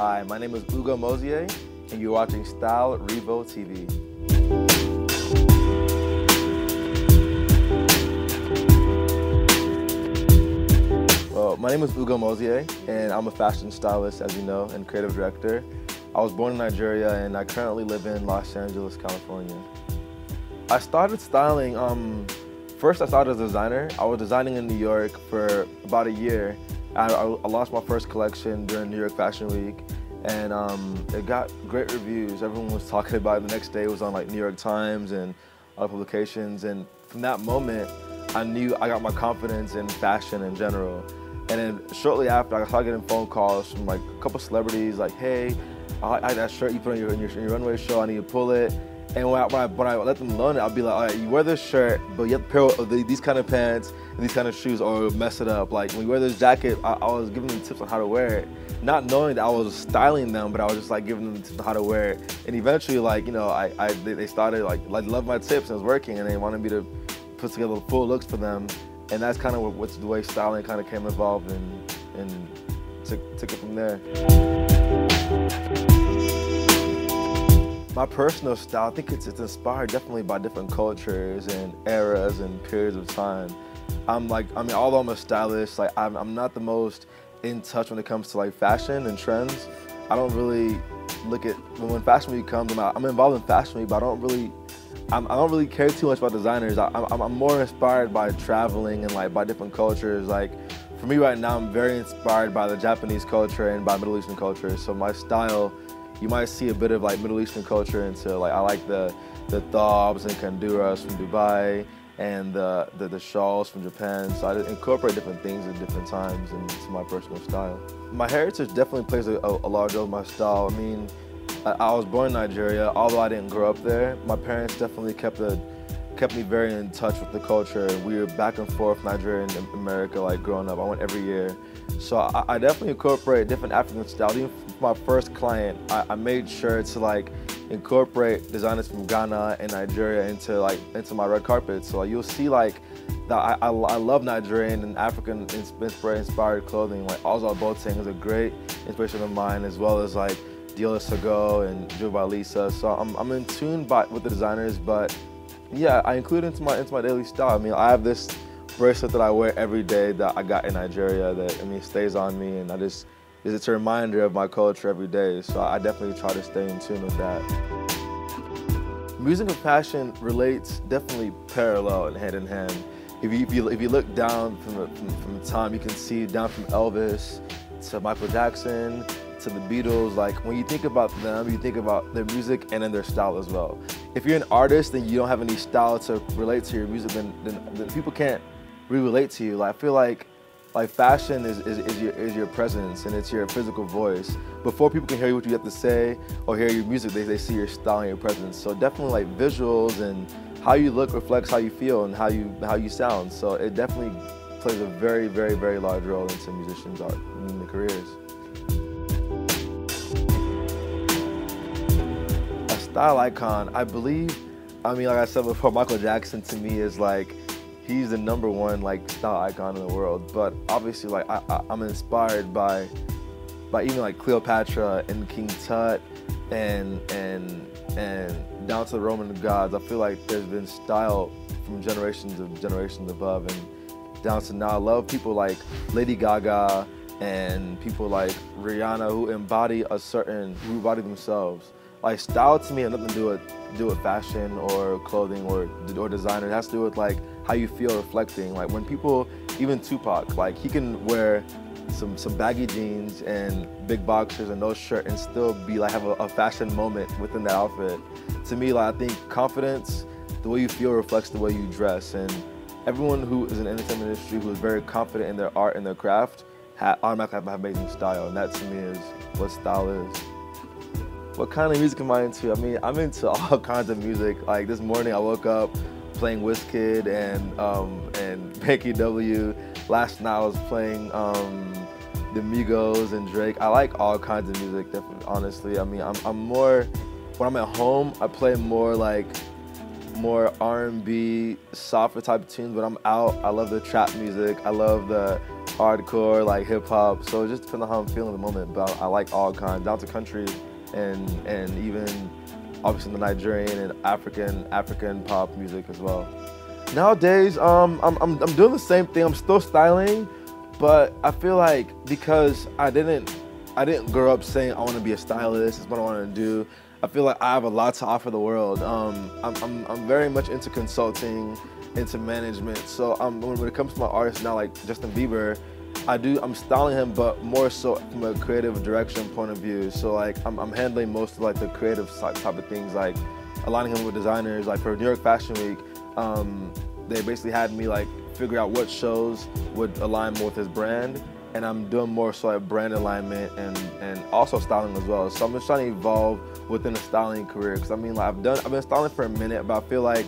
Hi, my name is Ugo Mozie, and you're watching StyleRevo TV. Well, my name is Ugo Mozie, and I'm a fashion stylist, as you know, and creative director. I was born in Nigeria, and I currently live in Los Angeles, California. I started styling, first I started as a designer. I was designing in New York for about a year. I launched my first collection during New York Fashion Week, and it got great reviews. Everyone was talking about it. The next day it was on like New York Times and other publications, and from that moment, I knew I got my confidence in fashion in general. And then shortly after, I started getting phone calls from like a couple celebrities, like, hey, I like that shirt you put on your runway show, I need to pull it. And when I let them learn it, I'll be like, all right, you wear this shirt, but you have to pair with these kind of pants and these kind of shoes or mess it up. Like when you wear this jacket, I was giving them tips on how to wear it. Not knowing that I was styling them, but I was just like giving them tips on how to wear it. And eventually, like, you know, they started like love my tips and it was working, and they wanted me to put together full looks for them. And that's kind of what's the way styling kind of came involved, and took it from there. My personal style, I think it's inspired definitely by different cultures and eras and periods of time. Although I'm a stylist, like I'm not the most in touch when it comes to like fashion and trends. I don't really look at when Fashion Week comes. I'm involved in Fashion Week, but I don't really care too much about designers. I'm more inspired by traveling and like by different cultures. Like for me right now, I'm very inspired by the Japanese culture and by Middle Eastern culture. So my style, you might see a bit of like Middle Eastern culture into like, I like the thobs and kanduras from Dubai and the shawls from Japan. So I incorporate different things at different times into my personal style. My heritage definitely plays a large role in my style. I mean, I was born in Nigeria. Although I didn't grow up there, my parents definitely kept me very in touch with the culture. We were back and forth Nigeria and America like growing up. I went every year. So I definitely incorporate different African styles. Even for my first client, I made sure to like incorporate designers from Ghana and Nigeria into my red carpet. So you'll see like that I love Nigerian and African inspired clothing. Like Ozal Boateng is a great inspiration of mine, as well as like Diola Sago and Juba Lisa. So I'm in tune with the designers, but yeah, I include it into my daily style. I mean, I have this bracelet that I wear every day that I got in Nigeria that, I mean, stays on me, and it's a reminder of my culture every day. So I definitely try to stay in tune with that. Music and fashion relates definitely parallel and hand in hand. If you look down from the time, you can see down from Elvis to Michael Jackson to the Beatles. Like when you think about them, you think about their music and then their style as well. If you're an artist and you don't have any style to relate to your music, then people can't really relate to you. Like I feel like fashion is your presence, and it's your physical voice. Before people can hear what you have to say or hear your music, they see your style and your presence. So definitely like visuals and how you look reflects how you feel and how you sound. So it definitely plays a very, very, very large role into musicians' art and their careers. A style icon, I believe, like I said before, Michael Jackson to me is like, he's the #1 like style icon in the world. But obviously, like I'm inspired by even like Cleopatra and King Tut and down to the Roman gods. I feel like there's been style from generations above and down to now. I love people like Lady Gaga and people like Rihanna who embody themselves. Like style to me has nothing to do with fashion or clothing or designer. It has to do with like how you feel reflecting. Like when people, even Tupac, like he can wear some baggy jeans and big boxers and no shirt and still be like have a fashion moment within that outfit. To me, like I think confidence, the way you feel reflects the way you dress, and everyone who is in the entertainment industry who is very confident in their art and their craft automatically have amazing style, and that to me is what style is. What kind of music am I into? I mean, I'm into all kinds of music. Like this morning I woke up playing Wizkid and Becky W. Last night I was playing the Migos and Drake. I like all kinds of music, definitely, honestly. I mean, I'm more, when I'm at home, I play more R&B, softer type of tunes. When I'm out, I love the trap music. I love the hardcore, like hip hop. So it just depends on how I'm feeling at the moment. But I like all kinds, down to country and even obviously the Nigerian and African pop music as well. Nowadays, I'm doing the same thing. I'm still styling, but I feel like because I didn't grow up saying I want to be a stylist, is what I want to do. I feel like I have a lot to offer the world. I'm very much into consulting, into management. So when it comes to my artists now, like Justin Bieber, I'm styling him, but more so from a creative direction point of view. So like I'm handling most of like the creative type of things, like aligning him with designers. Like for New York Fashion Week, they basically had me like figure out what shows would align more with his brand, and I'm doing more so like brand alignment and also styling as well. So I'm just trying to evolve within a styling career, because I mean, like I've been styling for a minute, but I feel like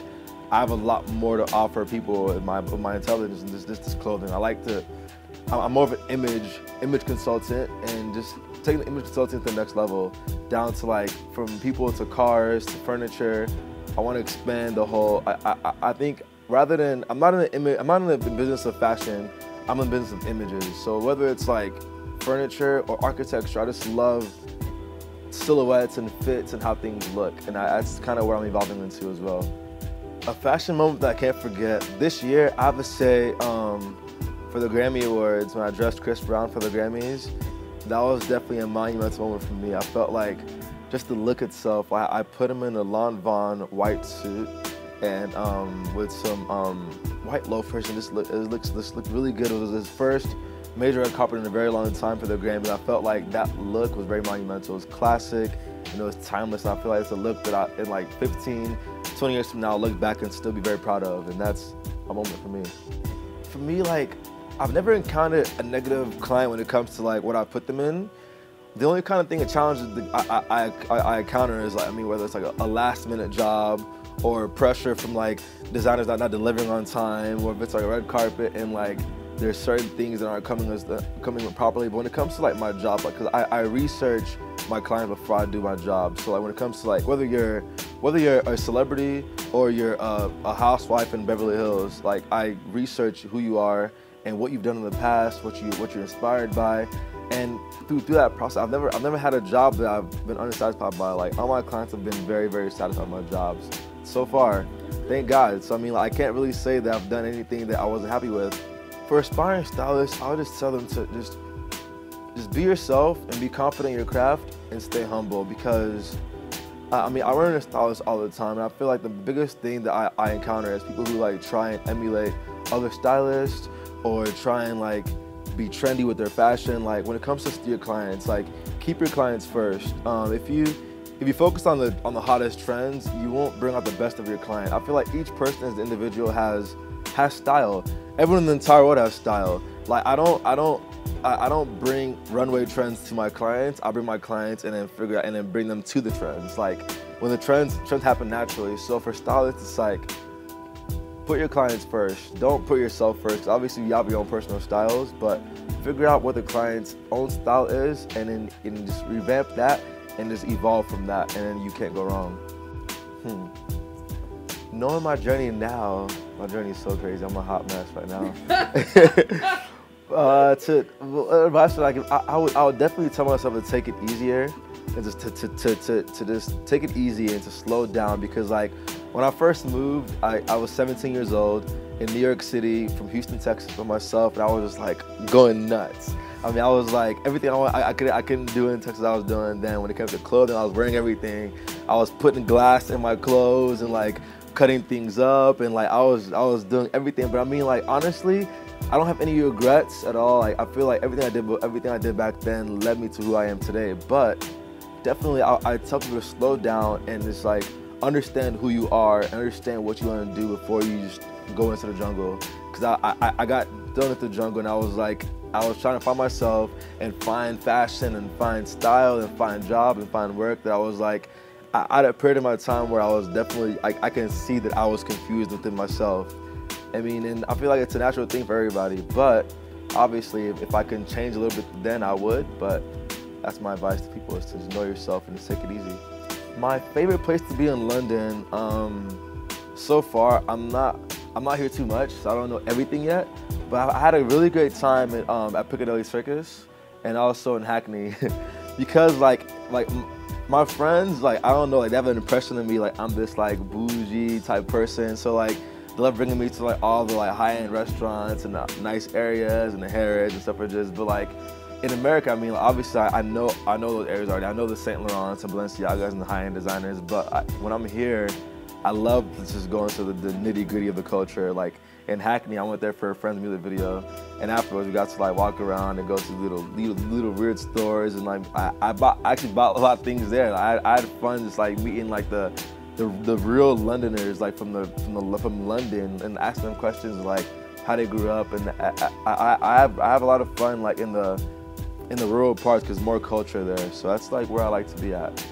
I have a lot more to offer people with my intelligence and this clothing. I'm more of an image consultant, and just taking the image consulting to the next level, down to like from people to cars to furniture. I want to expand the whole. I think rather than I'm not in the business of fashion. I'm in the business of images. So whether it's like furniture or architecture, I just love silhouettes and fits and how things look, and that's kind of where I'm evolving into as well. A fashion moment that I can't forget this year, I have to say, for the Grammy Awards, when I dressed Chris Brown for the Grammys, that was definitely a monumental moment for me. I felt like just the look itself. I put him in a Laurent Von white suit and with some white loafers, and this looked really good. It was his first major red carpet in a very long time for the Grammy. I felt like that look was very monumental. It was classic, you know, it's timeless, and I feel like it's a look that in like 15, 20 years from now, I'll look back and still be very proud of, and that's a moment for me. For me, like, I've never encountered a negative client when it comes to like what I put them in. The only kind of thing, a challenge I encounter is like, I mean, whether it's like a last minute job or pressure from like designers not delivering on time, or if it's like a red carpet and like there's certain things that aren't coming properly. But when it comes to like my job, like, cause I research my client before I do my job. So like when it comes to like whether you're a celebrity or you're a housewife in Beverly Hills, like I research who you are and what you've done in the past, what you're inspired by, and through that process, I've never had a job that I've been unsatisfied by. Like all my clients have been very, very satisfied with my jobs so far, thank God. So I mean, like, I can't really say that I've done anything that I wasn't happy with. For aspiring stylists, I would just tell them to just be yourself and be confident in your craft and stay humble, because I mean, I run into stylists all the time, and I feel like the biggest thing that I encounter is people who like try and emulate other stylists or try and like be trendy with their fashion. Like when it comes to your clients, like keep your clients first. If you focus on the hottest trends, you won't bring out the best of your client. I feel like each person as an individual has style. Everyone in the entire world has style. Like I don't bring runway trends to my clients. I bring my clients and then figure out and then bring them to the trends. Like when the trends happen naturally. So for stylists, it's like put your clients first. Don't put yourself first. Obviously, you have your own personal styles, but figure out what the client's own style is, and then just revamp that and just evolve from that, and then you can't go wrong. Knowing my journey now, my journey is so crazy. I'm a hot mess right now. Advice that I would definitely tell myself to take it easier, and just to just take it easy and to slow down, because like when I first moved, I was 17 years old in New York City from Houston, Texas for myself, and I was just like going nuts. I mean, I was like, everything I couldn't do in Texas I was doing then. When it came to clothing, I was wearing everything. I was putting glass in my clothes and like cutting things up, and like I was doing everything. But I mean, like, honestly, I don't have any regrets at all. Like I feel like everything I did back then led me to who I am today. But definitely I tell people to slow down and just like understand who you are and understand what you want to do before you just go into the jungle. Because I got thrown into the jungle, and I was trying to find myself and find fashion and find style and find job and find work, that I was like, I had a period of my time where I was definitely, I can see that I was confused within myself. I mean, and I feel like it's a natural thing for everybody, but obviously if I can change a little bit then I would, but that's my advice to people, is to just know yourself and just take it easy. My favorite place to be in London, so far, I'm not here too much, so I don't know everything yet, But I had a really great time at Piccadilly Circus and also in Hackney because like my friends, like, I don't know, like, they have an impression of me like I'm this like bougie type person. So like they love bringing me to like all the like high-end restaurants and the nice areas and the Harrods and stuff. But like in America, I mean, like, obviously I know those areas already. I know the Saint Laurents and Balenciagas and the high-end designers. But when I'm here, I love just going to the nitty-gritty of the culture. Like in Hackney, I went there for a friend's music video, and afterwards we got to like walk around and go to little weird stores, and like I actually bought a lot of things there. I had fun just like meeting like the real Londoners, like from London, and asking them questions like how they grew up, and I have a lot of fun like in the rural parts because more culture there. So that's like where I like to be at.